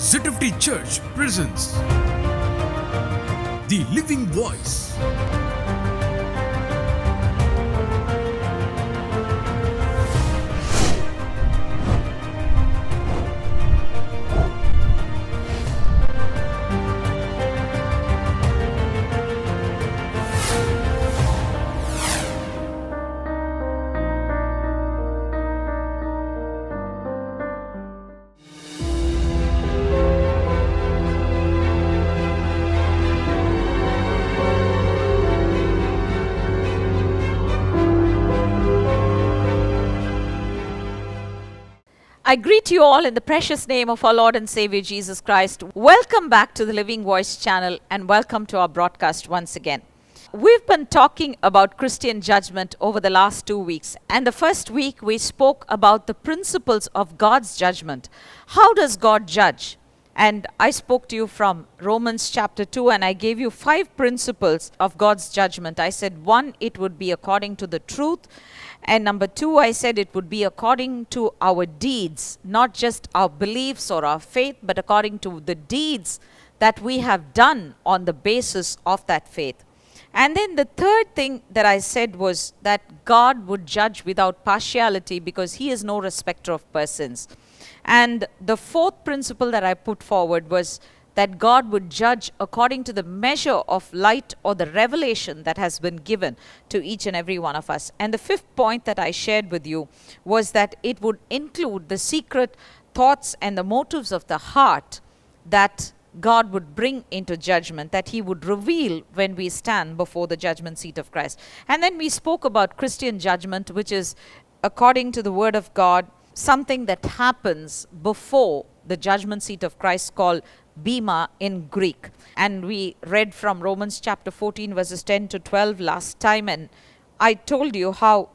ZFT Church presents The Living Voice. I greet you all in the precious name of our Lord and Savior Jesus Christ. Welcome back to the Living Voice channel and welcome to our broadcast once again. We've been talking about Christian judgment over the last 2 weeks, and the first week we spoke about the principles of God's judgment. How does God judge? And I spoke to you from Romans chapter 2 and I gave you 5 principles of God's judgment. I said 1, it would be according to the truth. And number 2, I said it would be according to our deeds, not just our beliefs or our faith, but according to the deeds that we have done on the basis of that faith. And then the third thing that I said was that God would judge without partiality because He is no respecter of persons. And the fourth principle that I put forward was that God would judge according to the measure of light or the revelation that has been given to each and every one of us. And the fifth point that I shared with you was that it would include the secret thoughts and the motives of the heart that God would bring into judgment, that He would reveal when we stand before the judgment seat of Christ. And then we spoke about Christian judgment, which is, according to the Word of God, something that happens before the judgment seat of Christ, called Bema in Greek. And we read from Romans chapter 14 verses 10 to 12 last time, and I told you how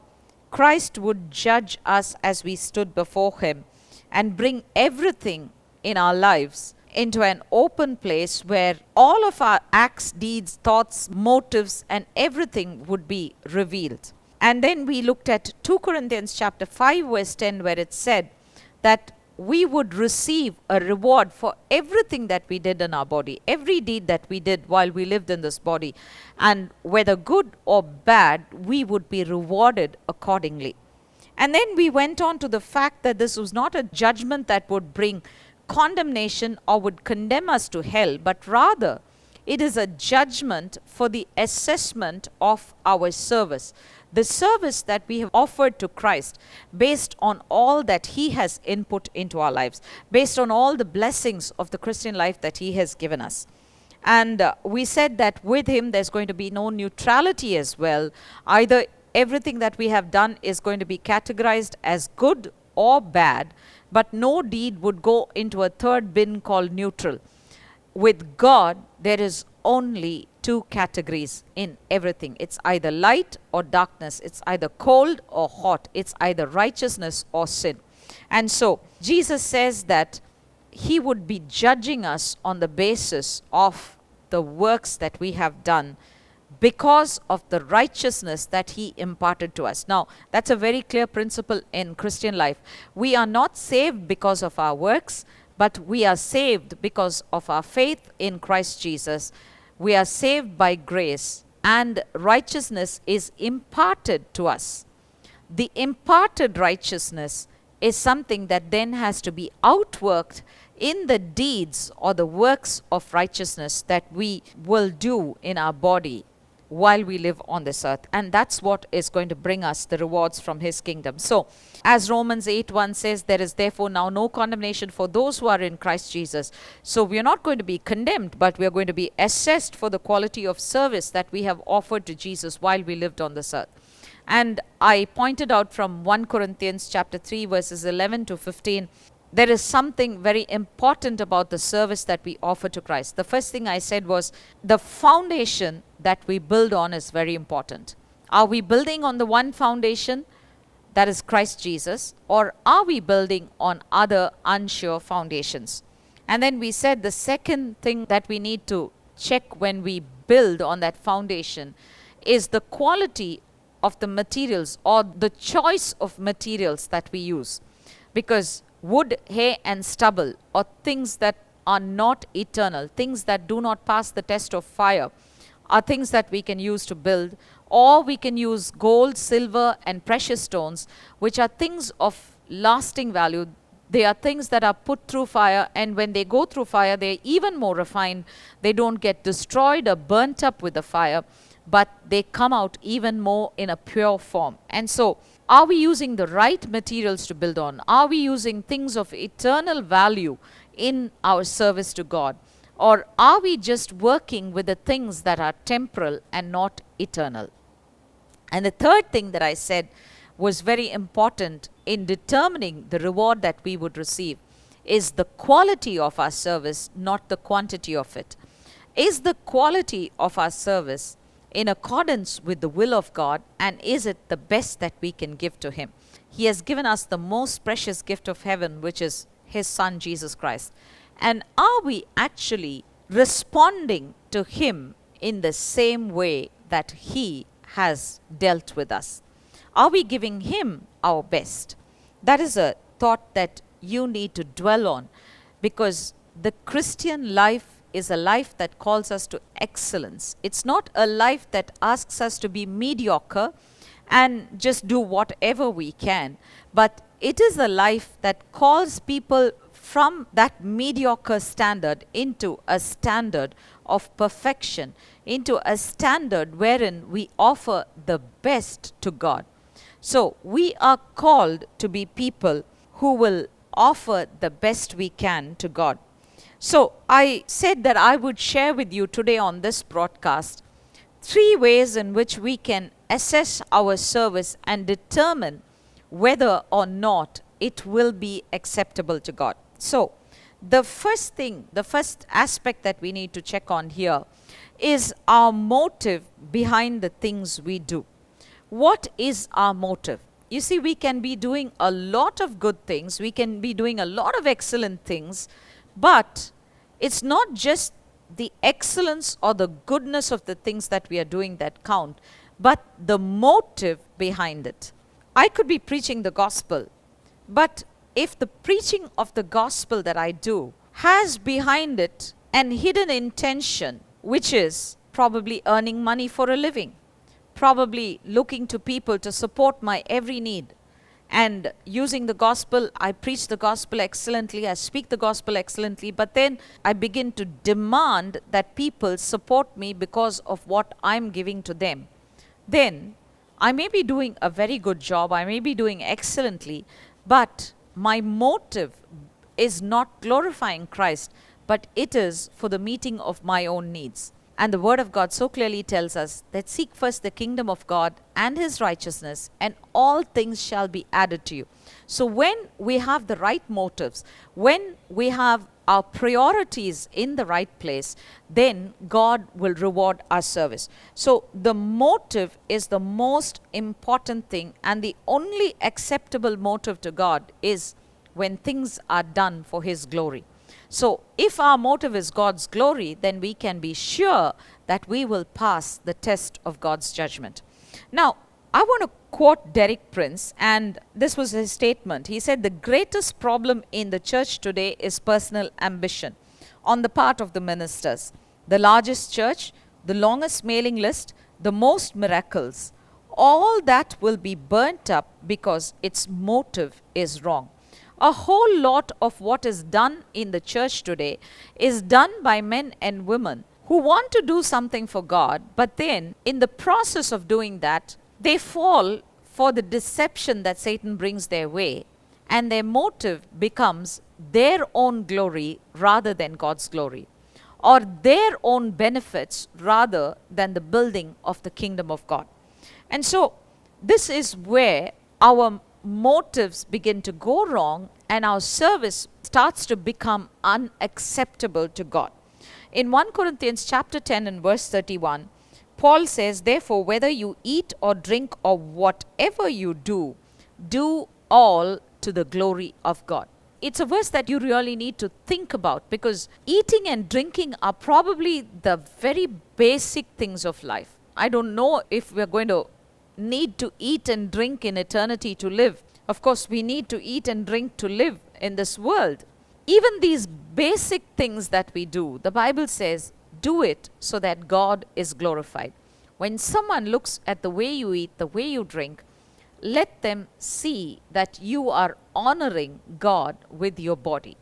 Christ would judge us as we stood before Him and bring everything in our lives into an open place where all of our acts, deeds, thoughts, motives and everything would be revealed. And then we looked at 2 Corinthians chapter 5 verse 10, where it said that we would receive a reward for everything that we did in our body, every deed that we did while we lived in this body. And whether good or bad, we would be rewarded accordingly. And then we went on to the fact that this was not a judgment that would bring condemnation or would condemn us to hell, but rather it is a judgment for the assessment of our service. The service that we have offered to Christ based on all that He has input into our lives, based on all the blessings of the Christian life that He has given us. And we said that with Him there's going to be no neutrality as well. Either everything that we have done is going to be categorized as good or bad, but no deed would go into a third bin called neutral. With God, there is only 2 categories in everything. It's either light or darkness. It's either cold or hot. It's either righteousness or sin. And so Jesus says that He would be judging us on the basis of the works that we have done because of the righteousness that He imparted to us. Now, that's a very clear principle in Christian life. We are not saved because of our works, but we are saved because of our faith in Christ Jesus. We are saved by grace, and righteousness is imparted to us. The imparted righteousness is something that then has to be outworked in the deeds or the works of righteousness that we will do in our body while we live on this earth. And that's what is going to bring us the rewards from His kingdom. So, as Romans 8:1 says, there is therefore now no condemnation for those who are in Christ Jesus. So we are not going to be condemned, but we are going to be assessed for the quality of service that we have offered to Jesus while we lived on this earth. And I pointed out from 1 Corinthians chapter 3 verses 11 to 15, there is something very important about the service that we offer to Christ. The first thing I said was the foundation that we build on is very important. Are we building on the one foundation, that is Christ Jesus, or are we building on other unsure foundations? And then we said the second thing that we need to check when we build on that foundation is the quality of the materials or the choice of materials that we use. Because wood, hay and stubble, or things that are not eternal, things that do not pass the test of fire, are things that we can use to build, or we can use gold, silver, and precious stones, which are things of lasting value. They are things that are put through fire, and when they go through fire, they're even more refined. They don't get destroyed or burnt up with the fire, but they come out even more in a pure form. And so, are we using the right materials to build on? Are we using things of eternal value in our service to God? Or are we just working with the things that are temporal and not eternal? And the third thing that I said was very important in determining the reward that we would receive is the quality of our service, not the quantity of it. Is the quality of our service in accordance with the will of God, and is it the best that we can give to Him? He has given us the most precious gift of heaven, which is His Son, Jesus Christ. And are we actually responding to Him in the same way that He has dealt with us? Are we giving Him our best? That is a thought that you need to dwell on, because the Christian life is a life that calls us to excellence. It's not a life that asks us to be mediocre and just do whatever we can, but it is a life that calls people from that mediocre standard into a standard of perfection, into a standard wherein we offer the best to God. So we are called to be people who will offer the best we can to God. So I said that I would share with you today on this broadcast 3 ways in which we can assess our service and determine whether or not it will be acceptable to God. So the first thing, the first aspect that we need to check on here is our motive behind the things we do. What is our motive? You see, we can be doing a lot of good things, we can be doing a lot of excellent things, but it's not just the excellence or the goodness of the things that we are doing that count, but the motive behind it. I could be preaching the gospel, but if the preaching of the gospel that I do has behind it an hidden intention, which is probably earning money for a living, probably looking to people to support my every need, and using the gospel, I preach the gospel excellently, I speak the gospel excellently, but then I begin to demand that people support me because of what I'm giving to them, then I may be doing a very good job, I may be doing excellently, but my motive is not glorifying Christ, but it is for the meeting of my own needs. And the Word of God so clearly tells us that seek first the kingdom of God and His righteousness, and all things shall be added to you. So when we have the right motives, when we have our priorities in the right place, then God will reward our service. So the motive is the most important thing, and the only acceptable motive to God is when things are done for His glory. So if our motive is God's glory, then we can be sure that we will pass the test of God's judgment. Now, I want to quote Derek Prince, and this was his statement. He said, "The greatest problem in the church today is personal ambition on the part of the ministers. The largest church, the longest mailing list, the most miracles, all that will be burnt up because its motive is wrong." A whole lot of what is done in the church today is done by men and women who want to do something for God, but then in the process of doing that, they fall for the deception that Satan brings their way, and their motive becomes their own glory rather than God's glory, or their own benefits rather than the building of the kingdom of God. And so this is where our motives begin to go wrong, and our service starts to become unacceptable to God. In 1 Corinthians chapter 10 and verse 31, Paul says, "Therefore, whether you eat or drink or whatever you do, do all to the glory of God." It's a verse that you really need to think about, because eating and drinking are probably the very basic things of life. I don't know if we're going to need to eat and drink in eternity to live. Of course, we need to eat and drink to live in this world. Even these basic things that we do, the Bible says, do it so that God is glorified. When someone looks at the way you eat, the way you drink, let them see that you are honoring God with your body.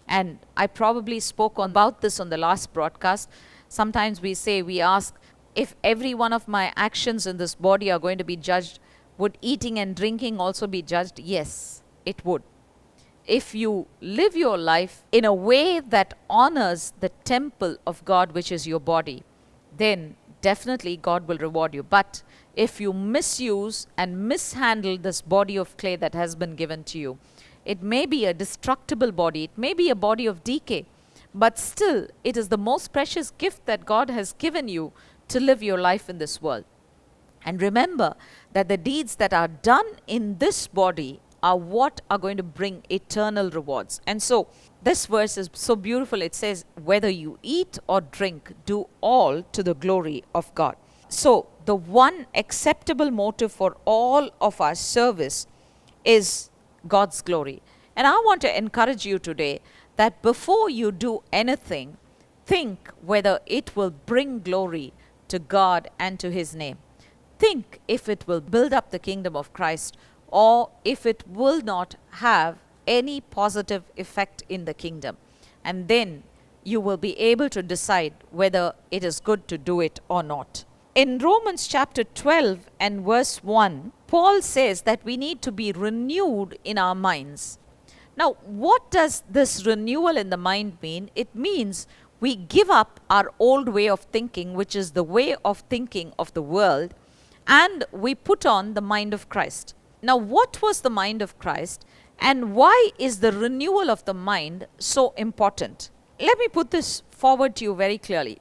And I probably spoke about this on the last broadcast. Sometimes we ask, if every one of my actions in this body are going to be judged, would eating and drinking also be judged? Yes, it would. If you live your life in a way that honors the temple of God, which is your body, then definitely God will reward you. But if you misuse and mishandle this body of clay that has been given to you, it may be a destructible body, it may be a body of decay, but still it is the most precious gift that God has given you to live your life in this world. And remember that the deeds that are done in this body are what are going to bring eternal rewards. And so this verse is so beautiful. It says, whether you eat or drink, do all to the glory of God. So the one acceptable motive for all of our service is God's glory. And I want to encourage you today that before you do anything, think whether it will bring glory to God and to His name. Think if it will build up the kingdom of Christ, or if it will not have any positive effect in the kingdom. And then you will be able to decide whether it is good to do it or not. In Romans chapter 12 and verse 1, Paul says that we need to be renewed in our minds. Now, what does this renewal in the mind mean? It means we give up our old way of thinking, which is the way of thinking of the world, and we put on the mind of Christ. Now, what was the mind of Christ, and why is the renewal of the mind so important? Let me put this forward to you very clearly.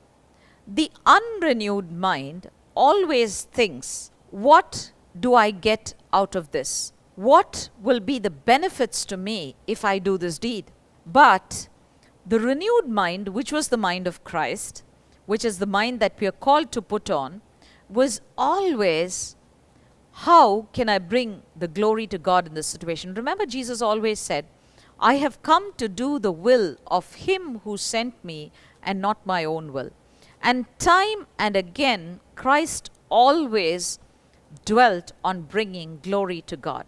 The unrenewed mind always thinks, what do I get out of this? What will be the benefits to me if I do this deed? But the renewed mind, which was the mind of Christ, which is the mind that we are called to put on, was always, how can I bring the glory to God in this situation? Remember, Jesus always said, I have come to do the will of Him who sent me and not my own will. And time and again, Christ always dwelt on bringing glory to God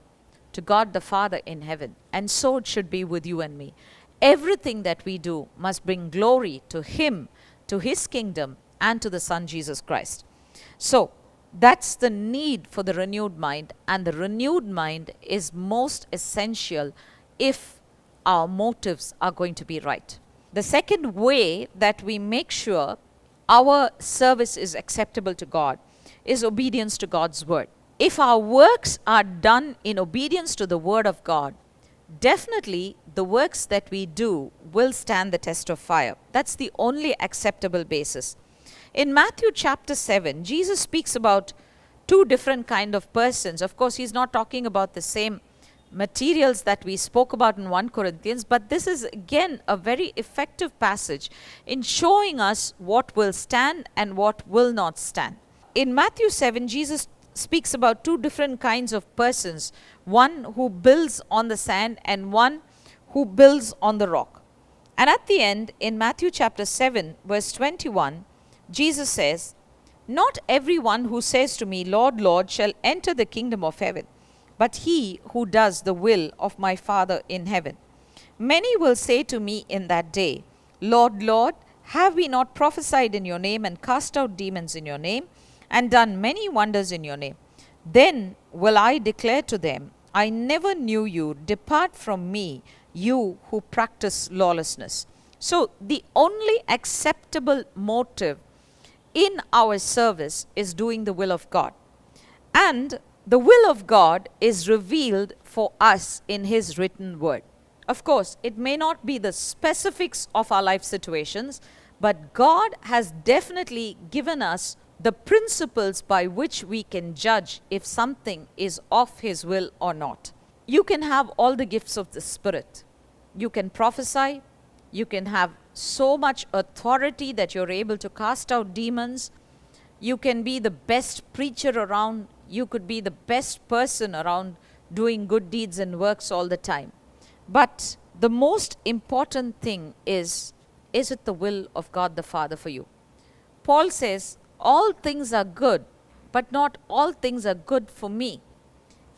the Father in heaven. And so it should be with you and me. Everything that we do must bring glory to Him, to His kingdom, and to the Son Jesus Christ. So that's the need for the renewed mind, and the renewed mind is most essential if our motives are going to be right. The second way that we make sure our service is acceptable to God is obedience to God's word. If our works are done in obedience to the word of God, definitely the works that we do will stand the test of fire. That's the only acceptable basis. In Matthew chapter 7, Jesus speaks about two different kind of persons. Of course, He's not talking about the same materials that we spoke about in 1 Corinthians, but this is again a very effective passage in showing us what will stand and what will not stand. In Matthew 7, Jesus speaks about two different kinds of persons, one who builds on the sand and one who builds on the rock. And at the end, in Matthew chapter 7, verse 21, Jesus says, not everyone who says to me, Lord, Lord, shall enter the kingdom of heaven, but he who does the will of my Father in heaven. Many will say to me in that day, Lord, Lord, have we not prophesied in your name and cast out demons in your name and done many wonders in your name? Then will I declare to them, I never knew you. Depart from me, you who practice lawlessness. So the only acceptable motive in our service is doing the will of God. And the will of God is revealed for us in His written word. Of course, it may not be the specifics of our life situations, but God has definitely given us the principles by which we can judge if something is of His will or not. You can have all the gifts of the Spirit. You can prophesy. You can have so much authority that you're able to cast out demons. You can be the best preacher around. You could be the best person around doing good deeds and works all the time. But the most important thing is it the will of God the Father for you? Paul says, all things are good, but not all things are good for me.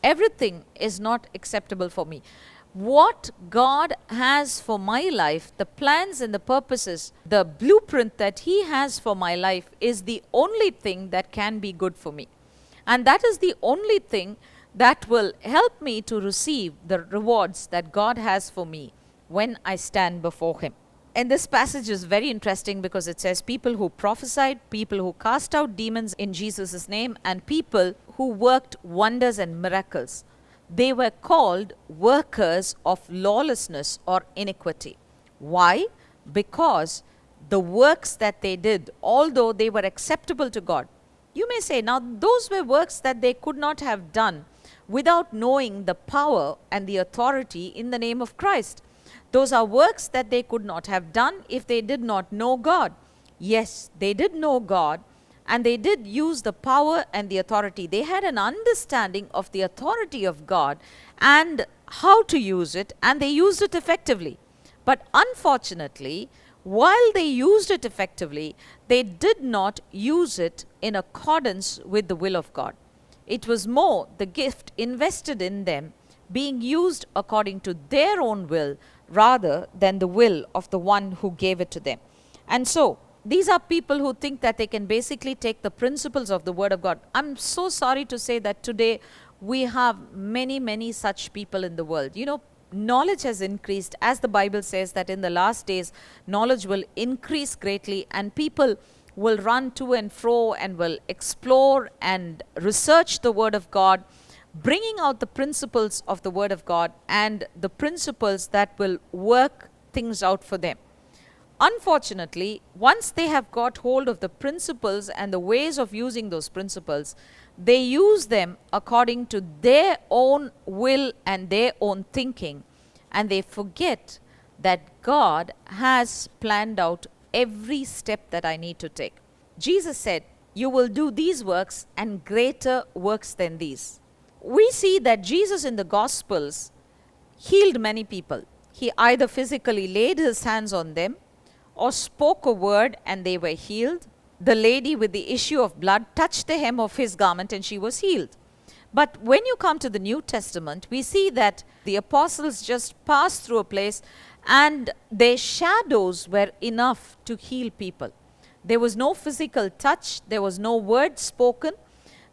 Everything is not acceptable for me. What God has for my life, the plans and the purposes, the blueprint that He has for my life is the only thing that can be good for me. And that is the only thing that will help me to receive the rewards that God has for me when I stand before Him. And this passage is very interesting because it says people who prophesied, people who cast out demons in Jesus' name, and people who worked wonders and miracles. They were called workers of lawlessness or iniquity. Why? Because the works that they did, although they were acceptable to God, you may say, now those were works that they could not have done without knowing the power and the authority in the name of Christ. Those are works that they could not have done if they did not know God. Yes, they did know God, and they did use the power and the authority. They had an understanding of the authority of God and how to use it, and they used it effectively. But unfortunately, while they used it effectively, they did not use it in accordance with the will of God. It was more the gift invested in them being used according to their own will rather than the will of the one who gave it to them. And so, these are people who think that they can basically take the principles of the Word of God. I'm so sorry to say that today we have many such people in the world. You know, knowledge has increased, as the Bible says that in the last days, knowledge will increase greatly, and people will run to and fro and will explore and research the Word of God, bringing out the principles of the Word of God and the principles that will work things out for them. Unfortunately, once they have got hold of the principles and the ways of using those principles, they use them according to their own will and their own thinking, and they forget that God has planned out every step that I need to take. Jesus said, "You will do these works and greater works than these." We see that Jesus in the Gospels healed many people. He either physically laid His hands on them or spoke a word and they were healed. The lady with the issue of blood touched the hem of His garment and she was healed. But when you come to the New Testament, we see that the apostles just passed through a place and their shadows were enough to heal people. There was no physical touch, there was no word spoken,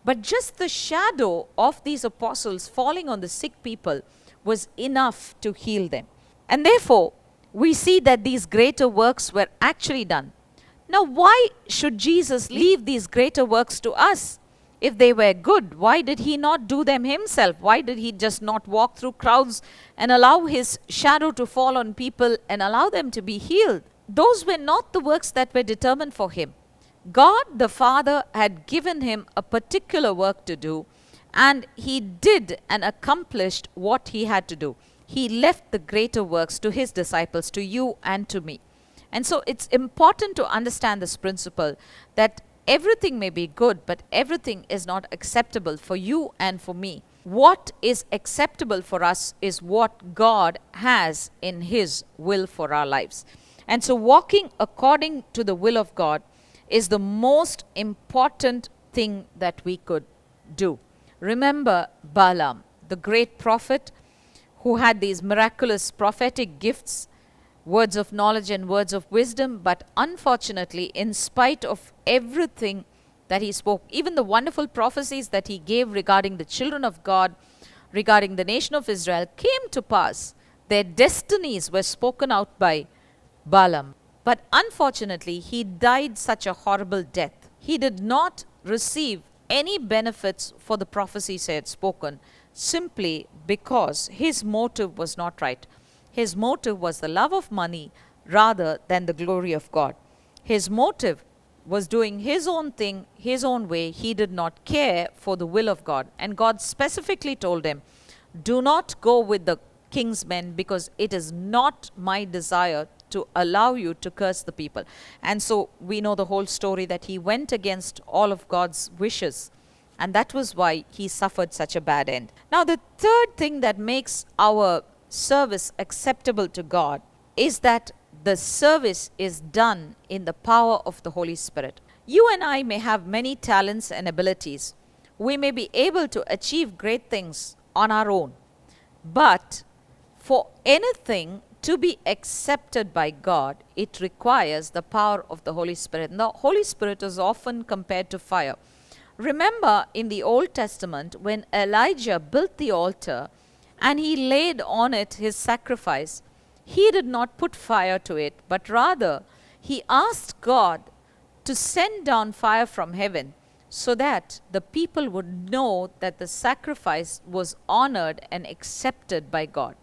but just the shadow of these apostles falling on the sick people was enough to heal them. And therefore, we see that these greater works were actually done. Now, why should Jesus leave these greater works to us? If they were good, why did He not do them Himself? Why did He just not walk through crowds and allow His shadow to fall on people and allow them to be healed? Those were not the works that were determined for Him. God the Father had given Him a particular work to do, and He did and accomplished what He had to do. He left the greater works to His disciples, to you and to me. And so it's important to understand this principle that everything may be good, but everything is not acceptable for you and for me. What is acceptable for us is what God has in His will for our lives. And so walking according to the will of God is the most important thing that we could do. Remember Balaam, the great prophet who had these miraculous prophetic gifts, words of knowledge and words of wisdom, but unfortunately, in spite of everything that he spoke, even the wonderful prophecies that he gave regarding the children of God, regarding the nation of Israel, came to pass. Their destinies were spoken out by Balaam. But unfortunately, he died such a horrible death. He did not receive any benefits for the prophecies he had spoken, simply because his motive was not right. His motive was the love of money rather than the glory of God. His motive was doing his own thing, his own way. He did not care for the will of God. And God specifically told him, "Do not go with the king's men, because it is not my desire to allow you to curse the people." And so we know the whole story, that he went against all of God's wishes. And that was why he suffered such a bad end. Now, the third thing that makes our service acceptable to God is that the service is done in the power of the Holy Spirit. You and I may have many talents and abilities. We may be able to achieve great things on our own. But for anything to be accepted by God, it requires the power of the Holy Spirit. And the Holy Spirit is often compared to fire. Remember in the Old Testament when Elijah built the altar and he laid on it his sacrifice, he did not put fire to it, but rather he asked God to send down fire from heaven so that the people would know that the sacrifice was honored and accepted by God.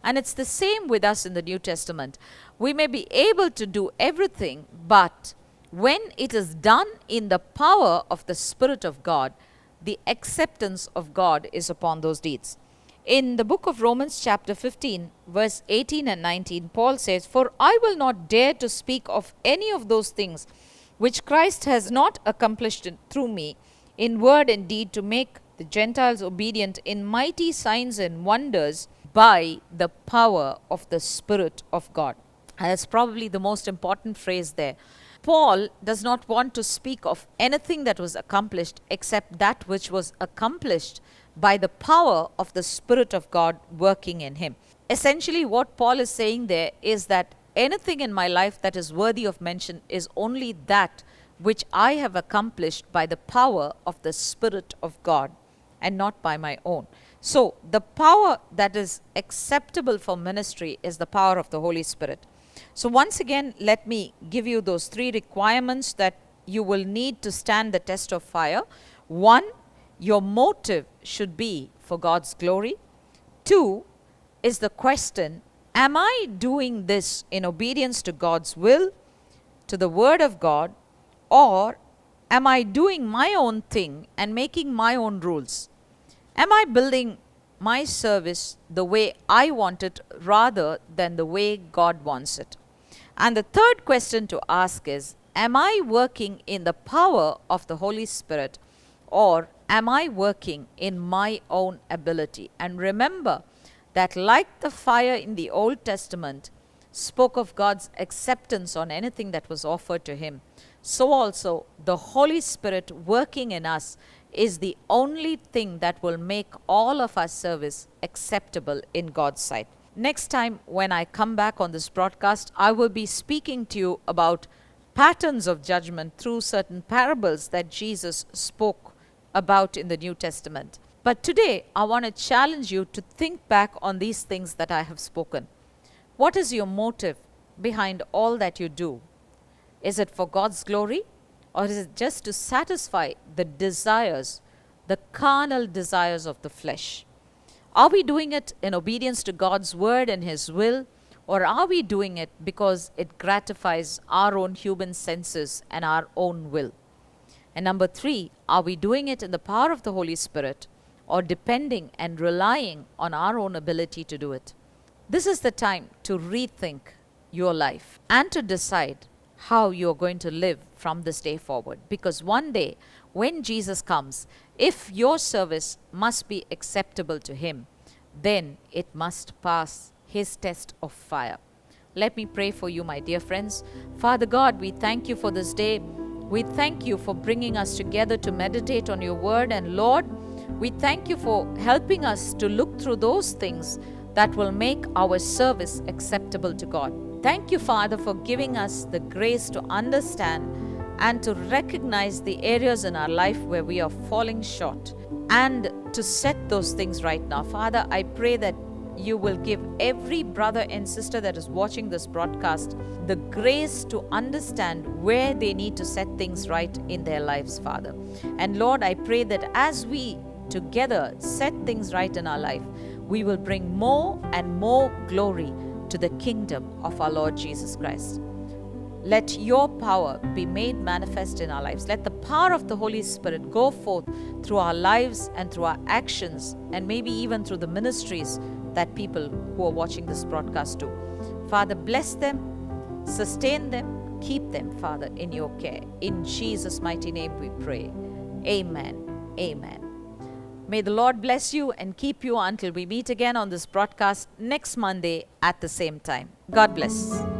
And it's the same with us in the New Testament. We may be able to do everything, but when it is done in the power of the Spirit of God, the acceptance of God is upon those deeds. In the book of Romans chapter 15, verse 18 and 19, Paul says, "For I will not dare to speak of any of those things which Christ has not accomplished through me, in word and deed, to make the Gentiles obedient in mighty signs and wonders by the power of the Spirit of God." And that's probably the most important phrase there. Paul does not want to speak of anything that was accomplished except that which was accomplished by the power of the Spirit of God working in him. Essentially, what Paul is saying there is that anything in my life that is worthy of mention is only that which I have accomplished by the power of the Spirit of God and not by my own. So, the power that is acceptable for ministry is the power of the Holy Spirit. So, once again, let me give you those 3 requirements that you will need to stand the test of fire. 1, your motive should be for God's glory. 2 is the question, am I doing this in obedience to God's will, to the Word of God, or am I doing my own thing and making my own rules? Am I building my service the way I want it rather than the way God wants it? And the third question to ask is, am I working in the power of the Holy Spirit, or am I working in my own ability? And remember that like the fire in the Old Testament spoke of God's acceptance on anything that was offered to him, so also the Holy Spirit working in us is the only thing that will make all of our service acceptable in God's sight. Next time when I come back on this broadcast, I will be speaking to you about patterns of judgment through certain parables that Jesus spoke about in the New Testament. But today, I want to challenge you to think back on these things that I have spoken. What is your motive behind all that you do? Is it for God's glory, or is it just to satisfy the desires, the carnal desires of the flesh? Are we doing it in obedience to God's word and His will, or are we doing it because it gratifies our own human senses and our own will? And number 3, are we doing it in the power of the Holy Spirit, or depending and relying on our own ability to do it? This is the time to rethink your life and to decide how you are going to live from this day forward. Because one day, when Jesus comes, if your service must be acceptable to Him, then it must pass His test of fire. Let me pray for you, my dear friends. Father God, we thank you for this day. We thank you for bringing us together to meditate on your word. And Lord, we thank you for helping us to look through those things that will make our service acceptable to God. Thank you, Father, for giving us the grace to understand and to recognize the areas in our life where we are falling short and to set those things right now. Father, I pray that you will give every brother and sister that is watching this broadcast the grace to understand where they need to set things right in their lives, Father. And Lord, I pray that as we together set things right in our life, we will bring more and more glory to the kingdom of our Lord Jesus Christ. Let your power be made manifest in our lives. Let the power of the Holy Spirit go forth through our lives and through our actions, and maybe even through the ministries that people who are watching this broadcast do. Father, bless them, sustain them, keep them, Father, in your care. In Jesus' mighty name we pray. Amen. Amen. May the Lord bless you and keep you until we meet again on this broadcast next Monday at the same time. God bless.